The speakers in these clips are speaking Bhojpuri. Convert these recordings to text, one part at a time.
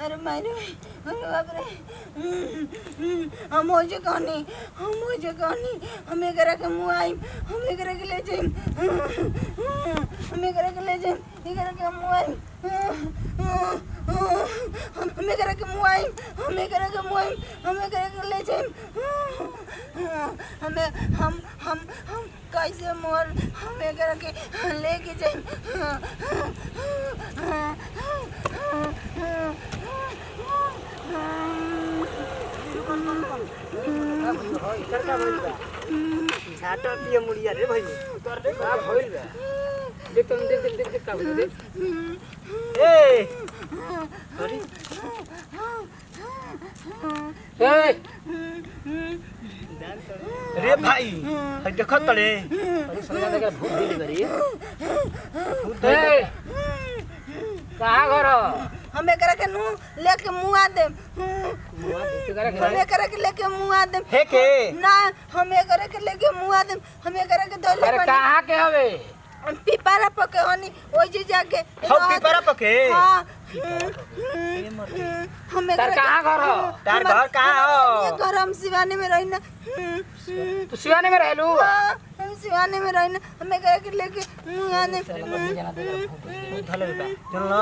अरे मारे बाप रे हम हो जे कहनी हमें करे के मुंह आई हमें करे के ले जाइम हमें करे के ले जाइम ये करे के मुंह आई हमें करे के मुंह आई हमें करे के मुंह आई हमें करे के ले जाइम हमें हम कैसे मोर हमें करे के लेके जाइम झाटा पिए मुड़िया रे भाई तोर देख का भइल बा देख तुम देख का भइल देख ए अरे रे भाई हई देखत तड़े अरे सुना देख भूत दिली करी भूत कहां घर हमें करे के नु लेके मुआ दे हमें करे के लेके मुआ दे हे के ना हमें करे के लेके मुआ दे हमें करे के धोले अरे कहां के हवे पिपारा पके हनी ओइ जे जाके हो पिपारा पके हां हमें तार कहां घर हो तार घर कहां हो ये घर हम सिवानी में रही ना तू सिवाने में रहलू हम सिवानी में रही ना हमें करे के लेके मुआ दे धले बेटा चल ना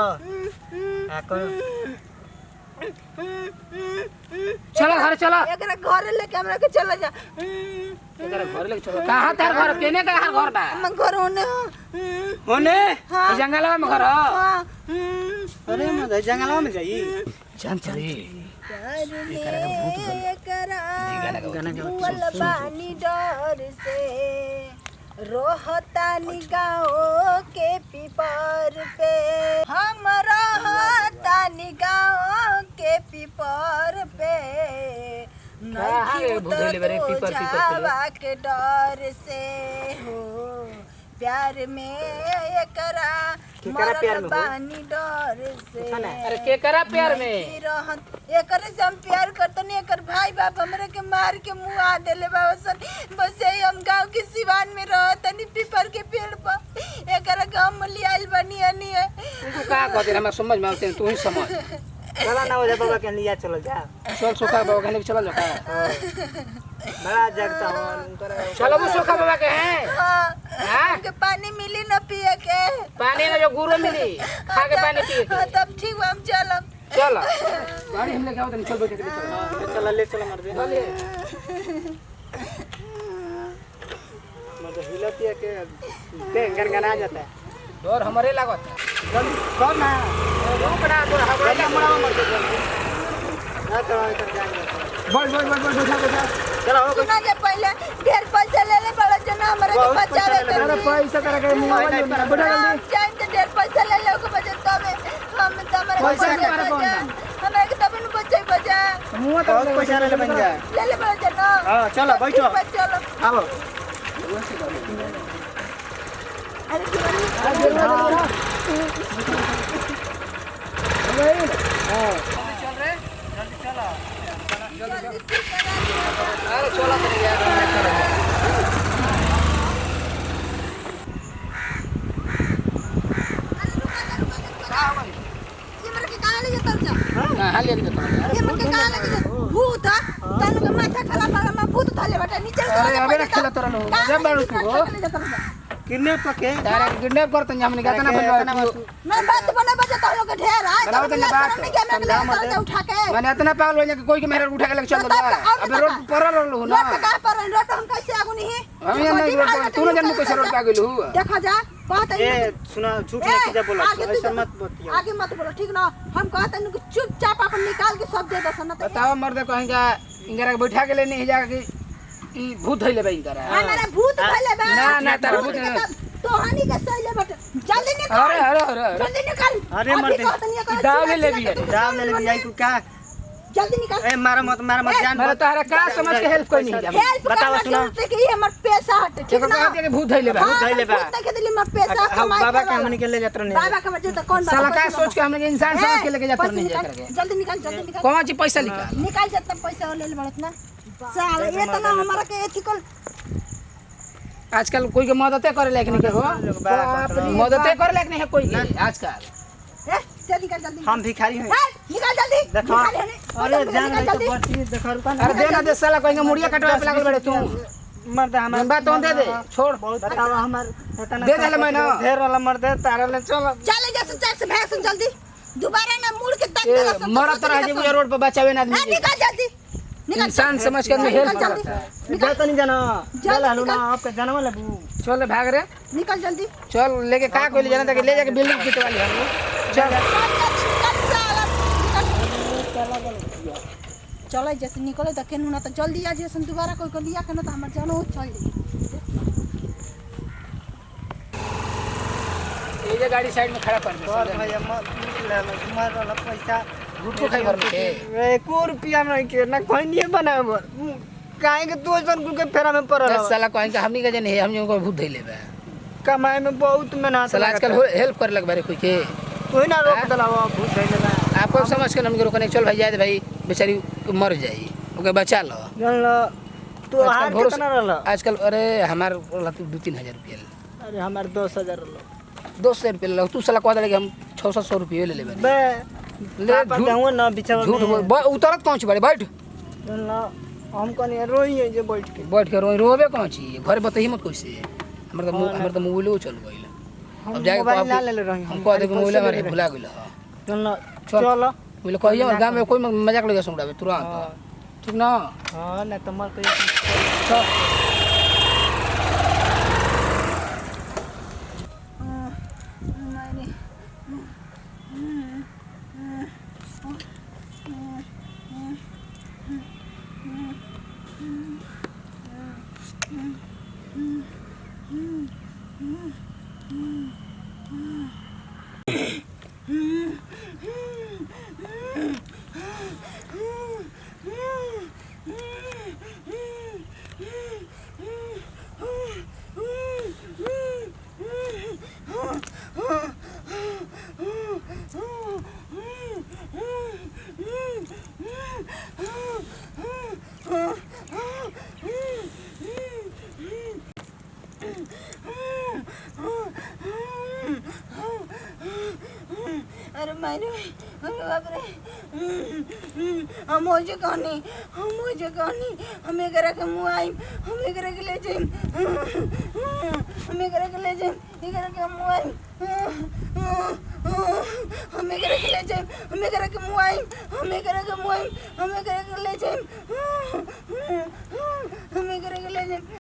आ को चला घर चला एकरा घर लेके हमरा के चला जा एकरा घर लेके चलो कहां तार घर केने कहां घर बा हम घर होने होने हाँ। जंगलवा में घर हां अरे मैं जंगलवा में जाई जान चली बानी डर से रोहतानी गाँव के पीपर पे हम रोहतानी गाँव के पीपर पे नहीं जावा के डर से हो प्यार में एकरा मरल बानी डर से अरे केकरा प्यार में एकरे से हम प्यार करतनी एकर भाई बाप हमरे के मार के मुआ देले बाबा सन बस यही हम गांव के सिवान में रहतनी पीपर के पेड़ पर एकरा गांव में लियाल बनी अनी है तू का कहते हमरा समझ में आते तू ही समझ चला ना हो जा बाबा के लिया चलो जा चल सोखा बाबा के लेके चला जा बड़ा जगता हूं चलो वो सोखा बाबा के हैं हां के पानी मिली न पिए के पानी ना जो गुरु मिली खा के पानी पिए के तब ठीक हम चलब चल गाड़ी हम लेके आओ तनी चल बैठ के चल ले चल मार दे मतलब हिलतिया के गनगना जाता है डर हमरे लागत जल्दी चल ना रुक ना तो हमरा हमरा मर के ना चलो इधर जाएंगे बोल चलो सुना जे पहले ढेर पैसा ले ले बड़ा जना हमरे के बचावे के अरे पैसा करे के मुंह वाली बढ़ा जल्दी जान के ढेर पैसा ले ले के बचा तबे हम तमरे पैसा के मारे कौन हमें के तबे न बचा मुंह तो पैसा ले बन जा ले ले बड़ा जना हां चलो बैठो चलो आओ अरे चल रे जल्दी चला अरे चला भूत तनु के माथा खला पड़ा में भूत धले बटा नीचे अरे अबे ना खेला तोरा लो जब बारू तू किडनैप पके तारे किडनैप करत हमने कहता ना मैं बात बने बजे तो लोग ढेर है बनाओ तो बात उठा के मैंने इतना पागल हो कि कोई के मेरे उठा के लेके चल दो अबे रोड पर रहलू ना रोड का पर रोड हम कैसे आगु नहीं हम ये नहीं रोड तू ना जन्म कैसे रोड पे आ गेलू देखा जा कहत ए सुना झूठ नहीं कीजा बोला ऐसा मत बतिया आगे मत बोलो ठीक ना हम कहत हैं कि चुपचाप अपन निकाल के सब दे दो सना बताओ मर्द कहेंगे इंगरा के बैठा के ले नहीं जाके ई भूत धइले बा इंगरा हमारे भूत धइले बा ना तार भूत तो हानि के सही ले बट जल्दी निकाल अरे जल्दी निकाल अरे मर्द दाव ले भी आई तू का जल्दी निकाल ए मारा मत जान मारा तारा का समझ के हेल्प कोई नहीं बताओ सुना कि ये हमर पैसा हट ठीक ना के भूत धइले बा देख दिली हमर पैसा कमाई बाबा के हमने के ले जात नहीं बाबा के वजह से कौन साला का सोच के हमने इंसान समझ के लेके जात नहीं करके जल्दी निकाल कौन सी पैसा निकाल जब पैसा ले ले बड़त ना साला ये तो ना हमारा के एथिकल आजकल कोई के मदद करे लायक नहीं के हो मदद करे लायक नहीं है कोई के आजकल ए चल निकल जल्दी हम भिखारी हैं निकल जल्दी देखो अरे जान गई तो बच्ची देखो रुका ना अरे दे ना दे साला कहेंगे मुड़िया कटवा पे लागल बड़े तू मर्द हमार बात तो दे दे छोड़ बताओ हमार दे दे मैं ना ढेर वाला मर्द है तारा ले चल चल जैसे चल से भाग सुन जल्दी दोबारा ना मुड़ के तक देला सब मरा तो रह जे रोड पर बचावे ना आदमी निकल जल्दी निकल इंसान समझ के हेल्प करता है जा तो नहीं जाना चल हलो ना आपका जानवा लेबू चल भाग रे निकल जल्दी चल लेके का कोई ले जाना था ले जाके बिल्डिंग खींचवा ली हम चल चल जैसे निकले तो केनू ना तो जल्दी आ जैसे दोबारा कोई को लिया के ना तो हमर जानो चल ये गाड़ी साइड में खड़ा कर दे और भैया मत ले लो तुम्हारा वाला पैसा रुको खाई भर के 1 रुपया नहीं के ना कोई नहीं बनावे काहे के तू ऐसन कुल के फेरा में पड़ल दस साला कहेंगे हमनी का जन है हम को भूत धइले बा कमाए में बहुत मेहनत साला आजकल हेल्प करे लग बारे कोई के तू ही ना रोक दलावा भूत धइले बा आपको समझ के हमके रोकने चल भाई जाए भाई बेचारी मर जाई ओके बचा लो जान लो तू हार कितना रहल आजकल अरे हमार 2-3 हजार रुपया अरे हमार 10,000 रहल 200 रुपया ले तू साला कह दे कि हम 600 रुपया ले लेबे बे ले जाऊं ना बिचारा झूठ उतरत पहुंच बड़े बैठ जान लो हम कनी रोई है जे बैठ के रोबे कौन छी घर बताई मत कैसे हमर तो मोबाइलो चल गइल अब जाके मोबाइल ना ले रही हम कह दे कि मोबाइल हमारे भुला गइल जान लो चल बोले कहियो गांव में कोई मजाक लगे सुनाबे तुरंत ठीक ना हां ना तो मर तो चल अरे मैंने बाप रे हम हो जे कहानी हम एकरा के मुंह आई हम एकरा के ले जाई हम एकरा के ले जाई एकरा के मुंह आई हम एकरा के ले जाई हम एकरा के मुंह आई हम एकरा के मुंह आई हम एकरा के ले जाई हम एकरा के ले जाई